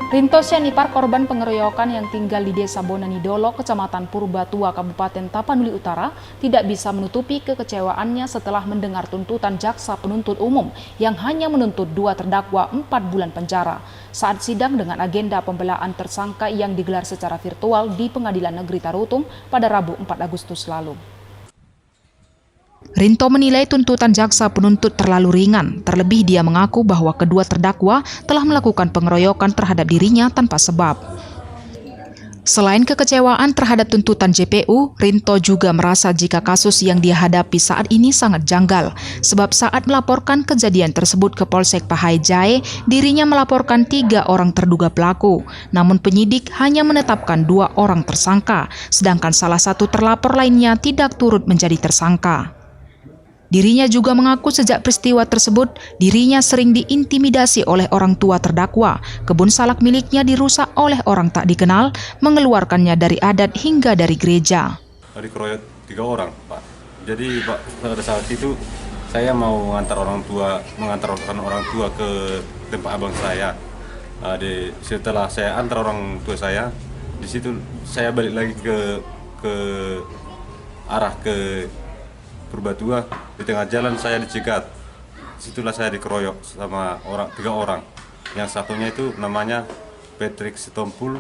Rinto Sianipar, korban pengeroyokan yang tinggal di Desa Bonani Dolo, Kecamatan Purbatua, Kabupaten Tapanuli Utara, tidak bisa menutupi kekecewaannya setelah mendengar tuntutan jaksa penuntut umum yang hanya menuntut 2 terdakwa 4 bulan penjara saat sidang dengan agenda pembelaan tersangka yang digelar secara virtual di Pengadilan Negeri Tarutung pada Rabu 4 Agustus lalu. Rinto menilai tuntutan jaksa penuntut terlalu ringan, terlebih dia mengaku bahwa kedua terdakwa telah melakukan pengeroyokan terhadap dirinya tanpa sebab. Selain kekecewaan terhadap tuntutan JPU, Rinto juga merasa jika kasus yang dia hadapi saat ini sangat janggal, sebab saat melaporkan kejadian tersebut ke Polsek Pahai-Jae, dirinya melaporkan 3 orang terduga pelaku, namun penyidik hanya menetapkan 2 orang tersangka, sedangkan salah satu terlapor lainnya tidak turut menjadi tersangka. Dirinya juga mengaku sejak peristiwa tersebut, dirinya sering diintimidasi oleh orang tua terdakwa. Kebun salak miliknya dirusak oleh orang tak dikenal, mengeluarkannya dari adat hingga dari gereja. Dikeroyok 3 orang, Pak. Jadi, Pak, pada saat itu saya mau mengantarkan orang tua ke tempat abang saya. Setelah saya antar orang tua saya, di situ saya balik lagi ke arah ke Purbatua. Di tengah jalan saya dicegat. Situlah saya dikeroyok sama 3 orang. Yang satunya itu namanya Patrick Sitompul,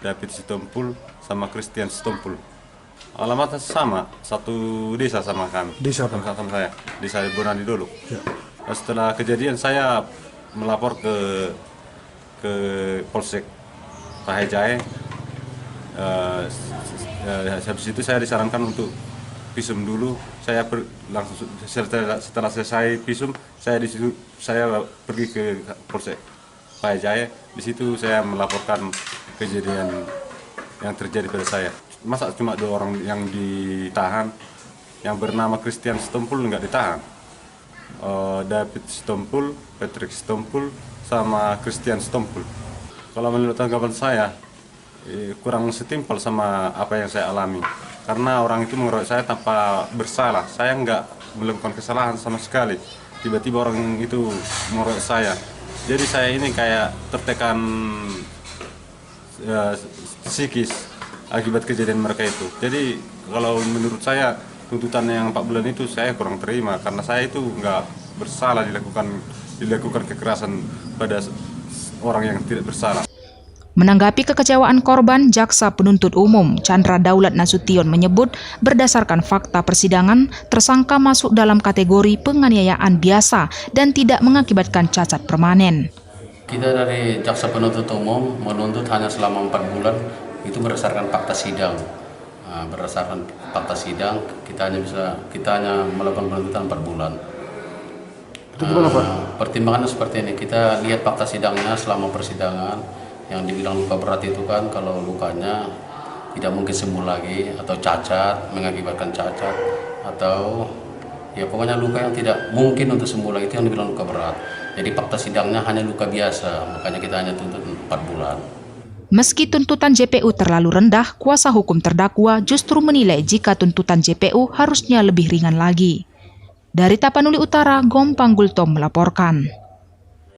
David Sitompul, sama Christian Sitompul. Alamatnya sama, satu desa sama kami. Desa apa? Sama saya, desa Bonani Dolo. Ya. Setelah kejadian saya melapor ke Polsek Pahai-Jae. Habis itu saya disarankan untuk visum dulu. Saya langsung setelah selesai visum, saya pergi ke Polsek Pahai-Jae. Di situ saya melaporkan kejadian yang terjadi pada saya. Masa cuma 2 orang yang ditahan, yang bernama Christian Sitompul nggak ditahan. David Sitompul, Patrick Sitompul, sama Christian Sitompul. Kalau menurut tanggapan saya, kurang setimpal sama apa yang saya alami. Karena orang itu mengeroyok saya tanpa bersalah. Saya nggak melakukan kesalahan sama sekali. Tiba-tiba orang itu mengeroyok saya. Jadi saya ini kayak tertekan psikis akibat kejadian mereka itu. Jadi kalau menurut saya tuntutan yang 4 bulan itu saya kurang terima. Karena saya itu nggak bersalah dilakukan kekerasan pada orang yang tidak bersalah. Menanggapi kekecewaan korban, jaksa penuntut umum Chandra Daulat Nasution menyebut berdasarkan fakta persidangan, tersangka masuk dalam kategori penganiayaan biasa dan tidak mengakibatkan cacat permanen. Kita dari jaksa penuntut umum menuntut hanya selama 4 bulan, itu berdasarkan fakta sidang. Berdasarkan fakta sidang, kita hanya melakukan penuntutan 4 bulan. Itu gimana, Pak? Pertimbangannya seperti ini, kita lihat fakta sidangnya selama persidangan. Yang dibilang luka berat itu kan kalau lukanya tidak mungkin sembuh lagi, atau cacat, mengakibatkan cacat, atau ya pokoknya luka yang tidak mungkin untuk sembuh lagi, itu yang dibilang luka berat. Jadi fakta sidangnya hanya luka biasa, makanya kita hanya tuntut 4 bulan. Meski tuntutan JPU terlalu rendah, kuasa hukum terdakwa justru menilai jika tuntutan JPU harusnya lebih ringan lagi. Dari Tapanuli Utara, Gompang Gultom melaporkan.